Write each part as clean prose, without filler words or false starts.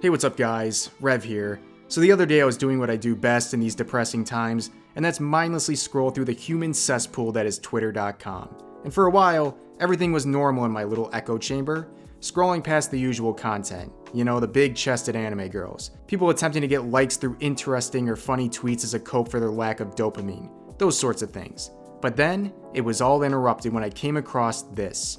Hey, what's up guys? Rev here. So the other day I was doing what I do best in these depressing times, and that's mindlessly scroll through the human cesspool that is twitter.com. And for a while, everything was normal in my little echo chamber, scrolling past the usual content. You know, the big-chested anime girls. People attempting to get likes through interesting or funny tweets as a cope for their lack of dopamine. Those sorts of things. But then, it was all interrupted when I came across this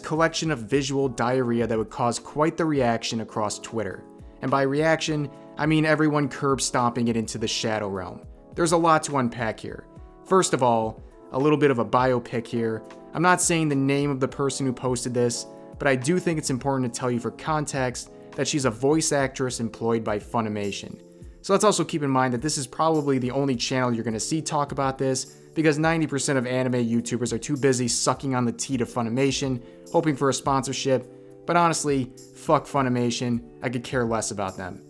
collection of visual diarrhea that would cause quite the reaction across Twitter. And by reaction, I mean everyone curb stomping it into the shadow realm. There's a lot to unpack here. First of all, a little bit of a biopic here. I'm not saying the name of the person who posted this, but I do think it's important to tell you for context that she's a voice actress employed by Funimation. So let's also keep in mind that this is probably the only channel you're going to see talk about this, because 90% of anime YouTubers are too busy sucking on the teat of Funimation, hoping for a sponsorship. But honestly, fuck Funimation, I could care less about them.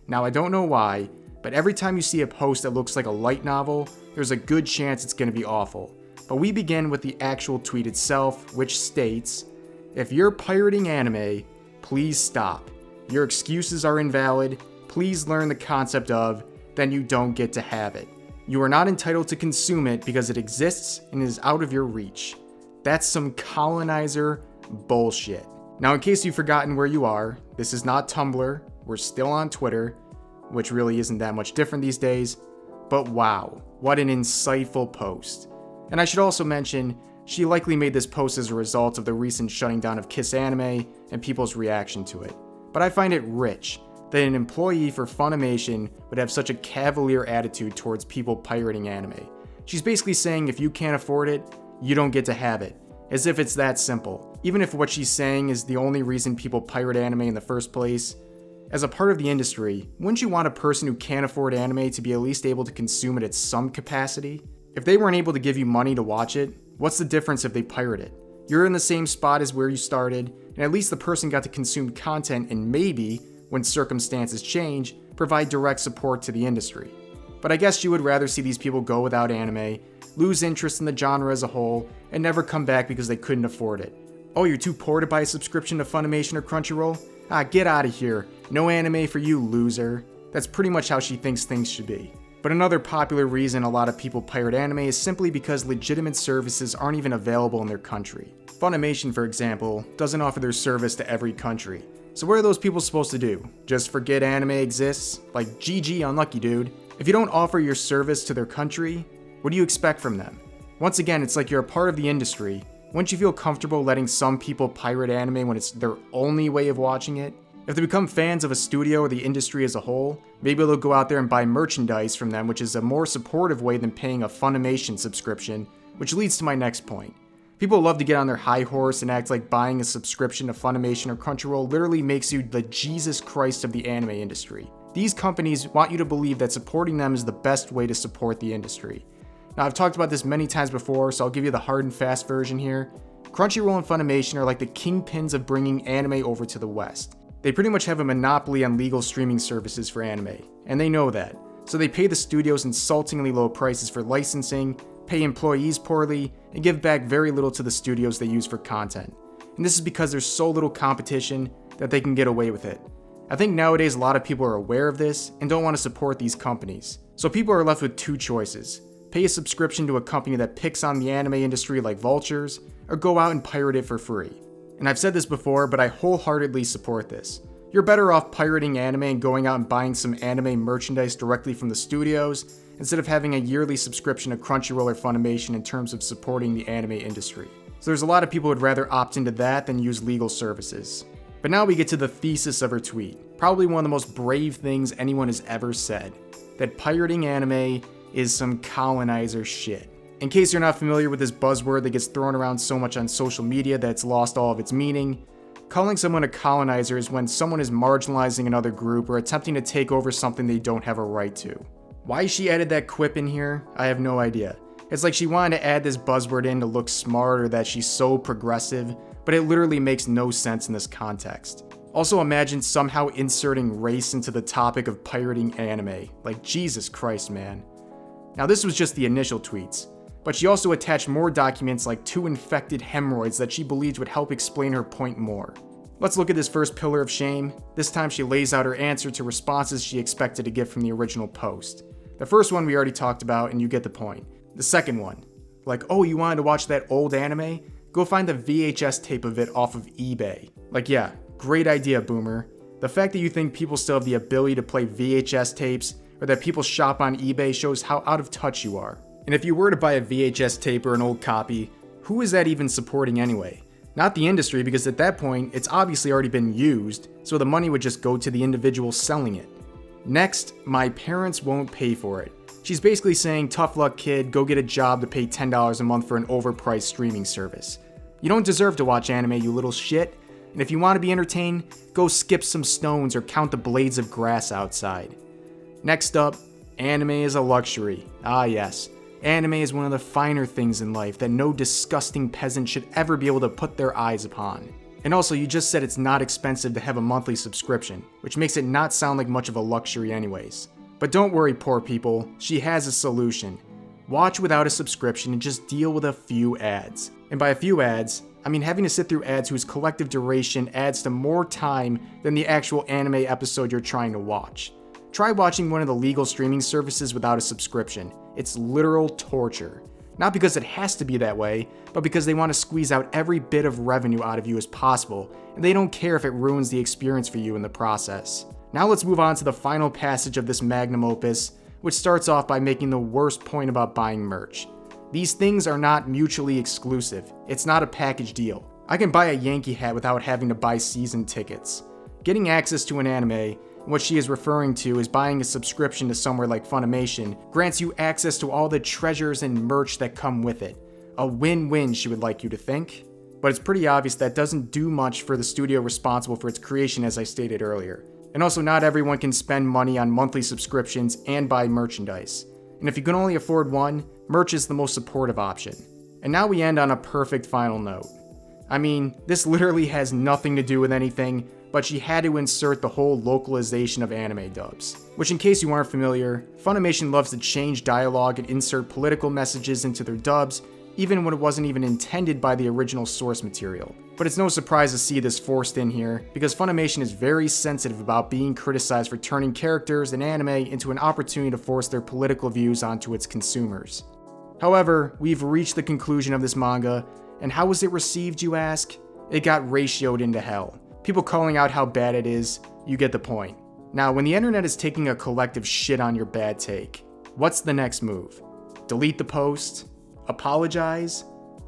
Now I don't know why, but every time you see a post that looks like a light novel, there's a good chance it's going to be awful. But we begin with the actual tweet itself, which states, "If you're pirating anime, please stop. Your excuses are invalid. Please learn the concept of, then you don't get to have it. You are not entitled to consume it because it exists and is out of your reach." That's some colonizer bullshit. Now, in case you've forgotten where you are, this is not Tumblr. We're still on Twitter, which really isn't that much different these days. But wow, what an insightful post. And I should also mention, she likely made this post as a result of the recent shutting down of Kiss Anime and people's reaction to it. But I find it rich that an employee for Funimation would have such a cavalier attitude towards people pirating anime. She's basically saying if you can't afford it, you don't get to have it. As if it's that simple. Even if what she's saying is the only reason people pirate anime in the first place. As a part of the industry, wouldn't you want a person who can't afford anime to be at least able to consume it at some capacity? If they weren't able to give you money to watch it, what's the difference if they pirate it? You're in the same spot as where you started, and at least the person got to consume content and maybe, when circumstances change, provide direct support to the industry. But I guess you would rather see these people go without anime, lose interest in the genre as a whole, and never come back because they couldn't afford it. Oh, you're too poor to buy a subscription to Funimation or Crunchyroll? Ah, get out of here. No anime for you, loser. That's pretty much how she thinks things should be. But another popular reason a lot of people pirate anime is simply because legitimate services aren't even available in their country. Funimation, for example, doesn't offer their service to every country. So what are those people supposed to do? Just forget anime exists? Like, GG, unlucky dude. If you don't offer your service to their country, what do you expect from them? Once again, it's like you're a part of the industry. Wouldn't you feel comfortable letting some people pirate anime when it's their only way of watching it? If they become fans of a studio or the industry as a whole, maybe they'll go out there and buy merchandise from them, which is a more supportive way than paying a Funimation subscription, which leads to my next point. People love to get on their high horse and act like buying a subscription to Funimation or Crunchyroll literally makes you the Jesus Christ of the anime industry. These companies want you to believe that supporting them is the best way to support the industry. Now, I've talked about this many times before, so I'll give you the hard and fast version here. Crunchyroll and Funimation are like the kingpins of bringing anime over to the West. They pretty much have a monopoly on legal streaming services for anime, and they know that. So they pay the studios insultingly low prices for licensing, pay employees poorly, and give back very little to the studios they use for content. And this is because there's so little competition that they can get away with it. I think nowadays a lot of people are aware of this and don't want to support these companies. So people are left with two choices. Pay a subscription to a company that picks on the anime industry like vultures, or go out and pirate it for free. And I've said this before, but I wholeheartedly support this. You're better off pirating anime and going out and buying some anime merchandise directly from the studios, instead of having a yearly subscription to Crunchyroll or Funimation in terms of supporting the anime industry. So there's a lot of people who would rather opt into that than use legal services. But now we get to the thesis of her tweet. Probably one of the most brave things anyone has ever said. That pirating anime is some colonizer shit. In case you're not familiar with this buzzword that gets thrown around so much on social media that it's lost all of its meaning, calling someone a colonizer is when someone is marginalizing another group or attempting to take over something they don't have a right to. Why she added that quip in here, I have no idea. It's like she wanted to add this buzzword in to look smart or that she's so progressive, but it literally makes no sense in this context. Also, imagine somehow inserting race into the topic of pirating anime. Like, Jesus Christ, man. Now, this was just the initial tweets, but she also attached more documents like 2 infected hemorrhoids that she believed would help explain her point more. Let's look at this first pillar of shame. This time she lays out her answer to responses she expected to get from the original post. The first one we already talked about, and you get the point. The second one, like, oh, you wanted to watch that old anime? Go find the VHS tape of it off of eBay. Like, yeah, great idea, boomer. The fact that you think people still have the ability to play VHS tapes, or that people shop on eBay, shows how out of touch you are. And if you were to buy a VHS tape or an old copy, who is that even supporting anyway? Not the industry, because at that point, it's obviously already been used, so the money would just go to the individual selling it. Next, my parents won't pay for it. She's basically saying, tough luck kid, go get a job to pay $10 a month for an overpriced streaming service. You don't deserve to watch anime, you little shit. And if you want to be entertained, go skip some stones or count the blades of grass outside. Next up, anime is a luxury. Ah yes, anime is one of the finer things in life that no disgusting peasant should ever be able to put their eyes upon. And also, you just said it's not expensive to have a monthly subscription, which makes it not sound like much of a luxury anyways. But don't worry, poor people, she has a solution. Watch without a subscription and just deal with a few ads. And by a few ads, I mean having to sit through ads whose collective duration adds to more time than the actual anime episode you're trying to watch. Try watching one of the legal streaming services without a subscription. It's literal torture. Not because it has to be that way, but because they want to squeeze out every bit of revenue out of you as possible, and they don't care if it ruins the experience for you in the process. Now let's move on to the final passage of this magnum opus, which starts off by making the worst point about buying merch. These things are not mutually exclusive. It's not a package deal. I can buy a Yankee hat without having to buy season tickets. Getting access to an anime, what she is referring to is buying a subscription to somewhere like Funimation, grants you access to all the treasures and merch that come with it. A win-win, she would like you to think. But it's pretty obvious that doesn't do much for the studio responsible for its creation, as I stated earlier. And also, not everyone can spend money on monthly subscriptions and buy merchandise. And if you can only afford one, merch is the most supportive option. And now we end on a perfect final note. I mean, this literally has nothing to do with anything, but she had to insert the whole localization of anime dubs. Which, in case you aren't familiar, Funimation loves to change dialogue and insert political messages into their dubs, even when it wasn't even intended by the original source material. But it's no surprise to see this forced in here, because Funimation is very sensitive about being criticized for turning characters in anime into an opportunity to force their political views onto its consumers. However, we've reached the conclusion of this manga, and how was it received, you ask? It got ratioed into hell. People calling out how bad it is, you get the point. Now, when the internet is taking a collective shit on your bad take, what's the next move? Delete the post? Apologize?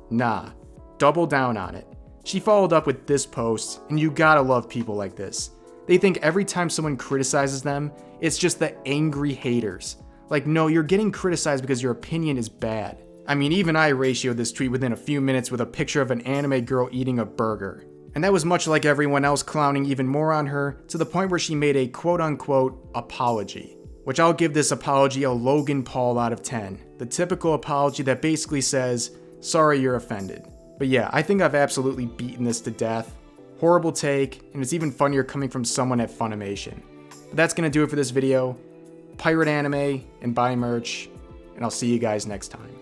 Nah, double down on it. She followed up with this post, and you gotta love people like this. They think every time someone criticizes them, it's just the angry haters. Like, no, you're getting criticized because your opinion is bad. I mean, even I ratioed this tweet within a few minutes with a picture of an anime girl eating a burger. And that was much like everyone else clowning even more on her, to the point where she made a quote-unquote apology. Which I'll give this apology a Logan Paul out of 10. The typical apology that basically says, sorry you're offended. But yeah, I think I've absolutely beaten this to death. Horrible take, and it's even funnier coming from someone at Funimation. But that's gonna do it for this video. Pirate anime and buy merch, and I'll see you guys next time.